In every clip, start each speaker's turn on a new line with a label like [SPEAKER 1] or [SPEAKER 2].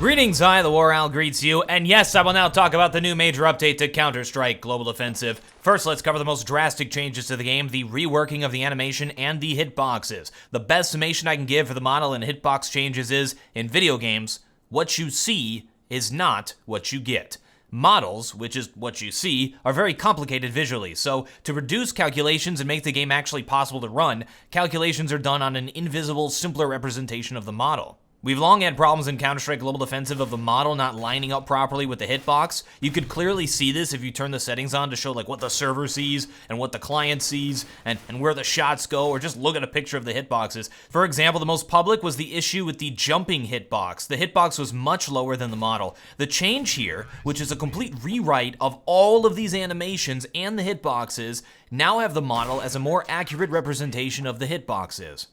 [SPEAKER 1] Greetings, TheWarOwl greets you, and yes, I will now talk about the new major update to Counter-Strike Global Offensive. First, let's cover the most drastic changes to the game, the reworking of the animation and the hitboxes. The best summation I can give for the model and hitbox changes is, in video games, what you see is not what you get. Models, which is what you see, are very complicated visually, so to reduce calculations and make the game actually possible to run, calculations are done on an invisible, simpler representation of the model. We've long had problems in Counter-Strike Global Offensive of the model not lining up properly with the hitbox. You could clearly see this if you turn the settings on to show like what the server sees and what the client sees and where the shots go, or just look at a picture of the hitboxes. For example, the most public was the issue with the jumping hitbox. The hitbox was much lower than the model. The change here, which is a complete rewrite of all of these animations and the hitboxes, now have the model as a more accurate representation of the hitboxes.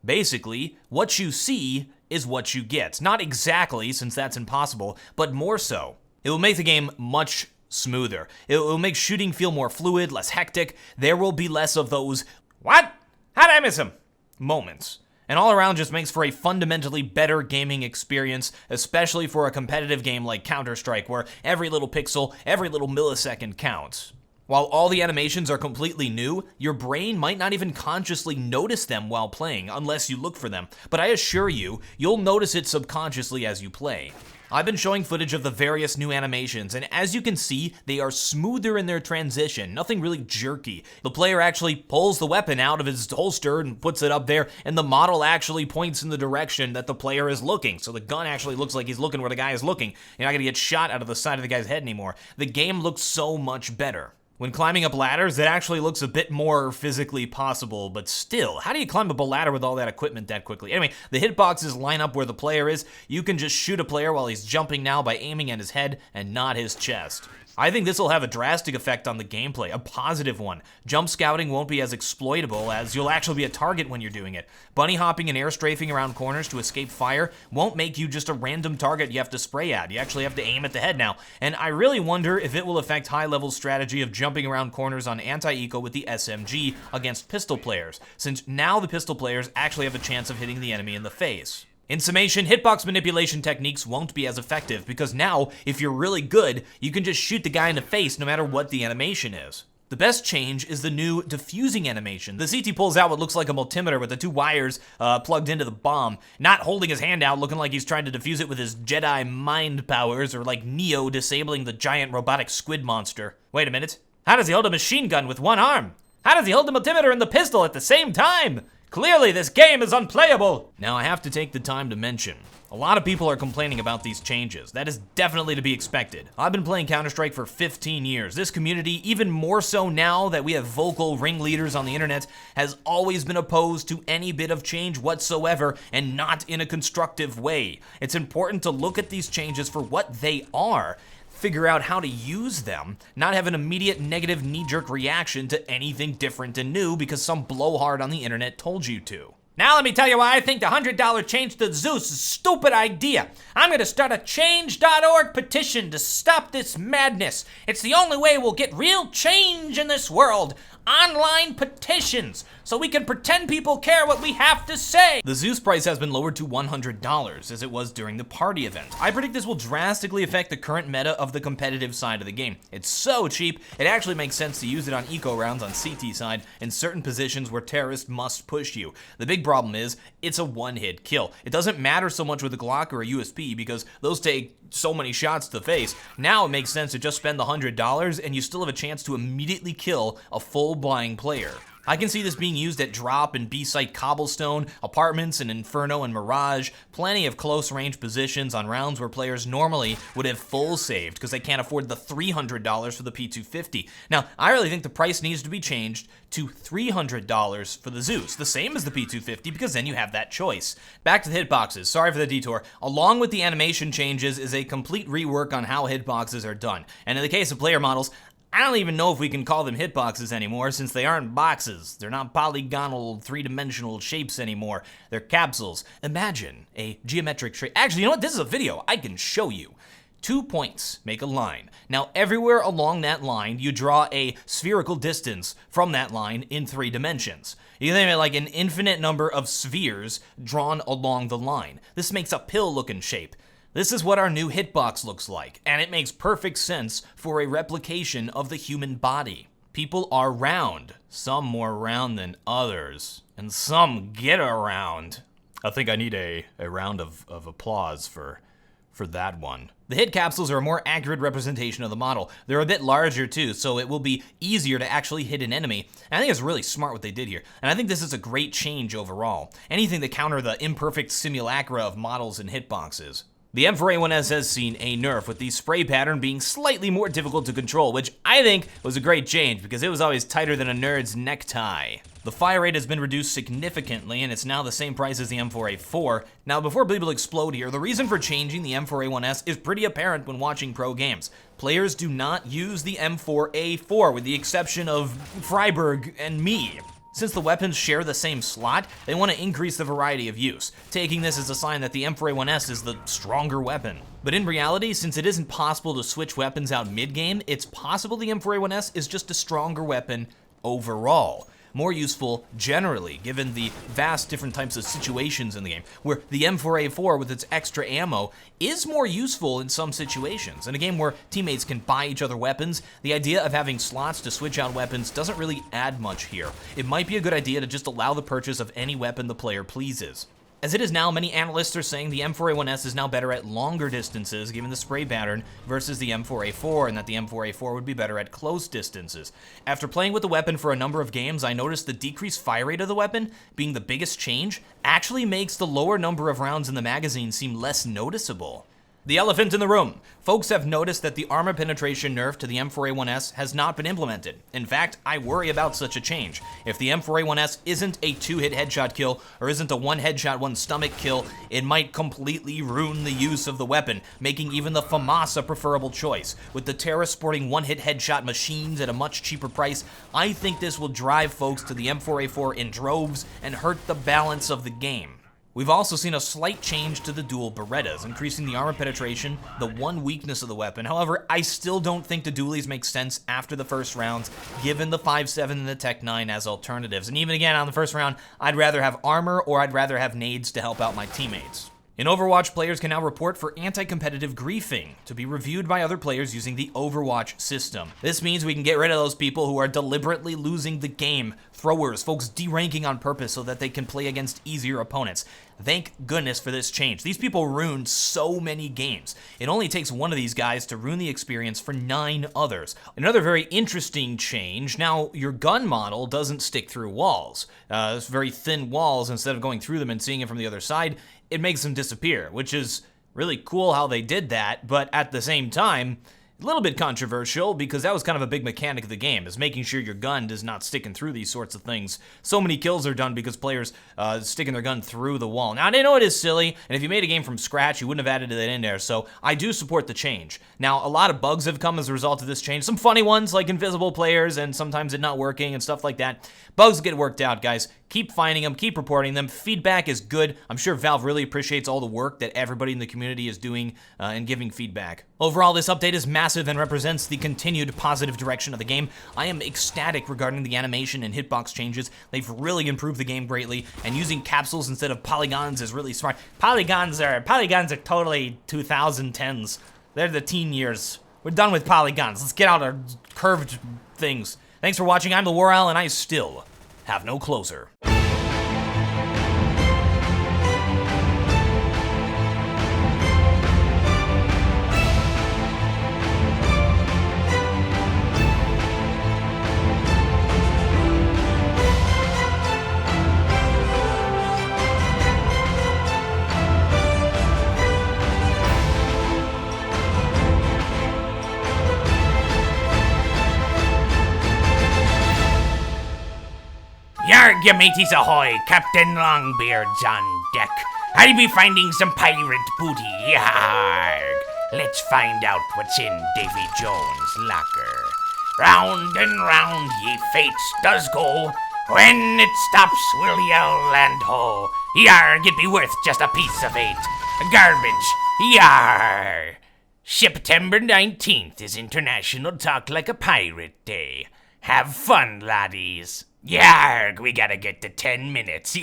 [SPEAKER 1] Basically, what you see is what you get. Not exactly, since that's impossible, but more so. It will make the game much smoother. It will make shooting feel more fluid, less hectic. There will be less of those, "What? How did I miss him?" moments. And all around just makes for a fundamentally better gaming experience, especially for a competitive game like Counter-Strike, where every little pixel, every little millisecond counts. While all the animations are completely new, your brain might not even consciously notice them while playing unless you look for them, but I assure you, you'll notice it subconsciously as you play. I've been showing footage of the various new animations, and as you can see, they are smoother in their transition, nothing really jerky. The player actually pulls the weapon out of his holster and puts it up there, and the model actually points in the direction that the player is looking, so the gun actually looks like he's looking where the guy is looking. You're not gonna get shot out of the side of the guy's head anymore. The game looks so much better. When climbing up ladders, it actually looks a bit more physically possible, but still, how do you climb up a ladder with all that equipment that quickly? Anyway, the hitboxes line up where the player is. You can just shoot a player while he's jumping now by aiming at his head and not his chest. I think this will have a drastic effect on the gameplay, a positive one. Jump scouting won't be as exploitable, as you'll actually be a target when you're doing it. Bunny hopping and air strafing around corners to escape fire won't make you just a random target you have to spray at. You actually have to aim at the head now. And I really wonder if it will affect high-level strategy of jumping around corners on anti-eco with the SMG against pistol players, since now the pistol players actually have a chance of hitting the enemy in the face. In summation, hitbox manipulation techniques won't be as effective because now, if you're really good, you can just shoot the guy in the face no matter what the animation is. The best change is the new Defusing Animation. The CT pulls out what looks like a multimeter with the two wires plugged into the bomb, not holding his hand out looking like he's trying to defuse it with his Jedi mind powers, or like Neo disabling the giant robotic squid monster. Wait a minute, how does he hold a machine gun with one arm? How does he hold the multimeter and the pistol at the same time? Clearly, this game is unplayable! Now, I have to take the time to mention, a lot of people are complaining about these changes. That is definitely to be expected. I've been playing Counter-Strike for 15 years. This community, even more so now that we have vocal ringleaders on the internet, has always been opposed to any bit of change whatsoever, and not in a constructive way. It's important to look at these changes for what they are, figure out how to use them, not have an immediate negative knee-jerk reaction to anything different and new because some blowhard on the internet told you to. Now let me tell you why I think the $100 change to Zeus is a stupid idea. I'm gonna start a change.org petition to stop this madness. It's the only way we'll get real change in this world. Online petitions, so we can pretend people care what we have to say. The Zeus price has been lowered to $100, as it was during the party event. I predict this will drastically affect the current meta of the competitive side of the game. It's so cheap, it actually makes sense to use it on eco rounds on CT side in certain positions where terrorists must push you. The big problem is, it's a one-hit kill. It doesn't matter so much with a Glock or a USP because those take so many shots to the face. Now it makes sense to just spend the $100 and you still have a chance to immediately kill a full-blind player. I can see this being used at Drop and B-Site Cobblestone, Apartments and Inferno and Mirage, plenty of close-range positions on rounds where players normally would have full saved because they can't afford the $300 for the P250. Now, I really think the price needs to be changed to $300 for the Zeus, the same as the P250, because then you have that choice. Back to the hitboxes, sorry for the detour. Along with the animation changes is a complete rework on how hitboxes are done. And in the case of player models, I don't even know if we can call them hitboxes anymore since they aren't boxes. They're not polygonal, three-dimensional shapes anymore. They're capsules. Imagine a geometric shape. Actually, you know what? This is a video. I can show you. 2 points make a line. Now, everywhere along that line, you draw a spherical distance from that line in 3 dimensions. You can think of it like an infinite number of spheres drawn along the line. This makes a pill-looking shape. This is what our new hitbox looks like, and it makes perfect sense for a replication of the human body. People are round, some more round than others, and some get around. I think I need a round of applause for that one. The hit capsules are a more accurate representation of the model. They're a bit larger too, so it will be easier to actually hit an enemy. And I think it's really smart what they did here. And I think this is a great change overall. Anything to counter the imperfect simulacra of models and hitboxes. The M4A1-S has seen a nerf, with the spray pattern being slightly more difficult to control, which I think was a great change because it was always tighter than a nerd's necktie. The fire rate has been reduced significantly, and it's now the same price as the M4A4. Now, before people explode here, the reason for changing the M4A1-S is pretty apparent when watching pro games. Players do not use the M4A4, with the exception of Freiburg and me. Since the weapons share the same slot, they want to increase the variety of use, taking this as a sign that the M4A1-S is the stronger weapon. But in reality, since it isn't possible to switch weapons out mid-game, it's possible the M4A1-S is just a stronger weapon overall. More useful generally, given the vast different types of situations in the game, where the M4A4 with its extra ammo is more useful in some situations. In a game where teammates can buy each other weapons, the idea of having slots to switch out weapons doesn't really add much here. It might be a good idea to just allow the purchase of any weapon the player pleases. As it is now, many analysts are saying the M4A1-S is now better at longer distances, given the spray pattern, versus the M4A4, and that the M4A4 would be better at close distances. After playing with the weapon for a number of games, I noticed the decreased fire rate of the weapon, being the biggest change, actually makes the lower number of rounds in the magazine seem less noticeable. The elephant in the room. Folks have noticed that the armor penetration nerf to the M4A1-S has not been implemented. In fact, I worry about such a change. If the M4A1-S isn't a 2-hit headshot kill, or isn't a 1 headshot, 1 stomach kill, it might completely ruin the use of the weapon, making even the FAMAS a preferable choice. With the Terra sporting 1-hit headshot machines at a much cheaper price, I think this will drive folks to the M4A4 in droves and hurt the balance of the game. We've also seen a slight change to the dual Berettas, increasing the armor penetration, the one weakness of the weapon. However, I still don't think the dualies make sense after the first rounds, given the 5.7 and the Tech 9 as alternatives. And even again, on the first round, I'd rather have armor or I'd rather have nades to help out my teammates. In Overwatch, players can now report for anti-competitive griefing to be reviewed by other players using the Overwatch system. This means we can get rid of those people who are deliberately losing the game, throwers, folks deranking on purpose so that they can play against easier opponents. Thank goodness for this change. These people ruined so many games. It only takes one of these guys to ruin the experience for 9 others. Another very interesting change, now your gun model doesn't stick through walls. It's very thin walls. Instead of going through them and seeing it from the other side, it makes them disappear, which is really cool how they did that, but at the same time, a little bit controversial because that was kind of a big mechanic of the game, is making sure your gun does not stick in through these sorts of things. So many kills are done because players sticking their gun through the wall. Now, I know it is silly, and if you made a game from scratch, you wouldn't have added that in there, so I do support the change. Now, a lot of bugs have come as a result of this change. Some funny ones, like invisible players, and sometimes it not working and stuff like that. Bugs get worked out, guys. Keep finding them, keep reporting them. Feedback is good. I'm sure Valve really appreciates all the work that everybody in the community is doing and giving feedback. Overall, this update is massive and represents the continued positive direction of the game. I am ecstatic regarding the animation and hitbox changes. They've really improved the game greatly, and using capsules instead of polygons is really smart. Polygons are totally 2010s. They're the teen years. We're done with polygons. Let's get out our curved things. Thanks for watching. I'm TheWarOwl, and I still have no closer.
[SPEAKER 2] Yarg, ya mateys ahoy! Captain Longbeard's on deck. I'll be finding some pirate booty, yarg! Let's find out what's in Davy Jones' locker. Round and round ye fates does go. When it stops, we'll yell and ho. Yarg, it be worth just a piece of eight. Garbage, yarg! September 19th is International Talk Like a Pirate Day. Have fun, laddies. Yarg, we gotta get to 10 minutes.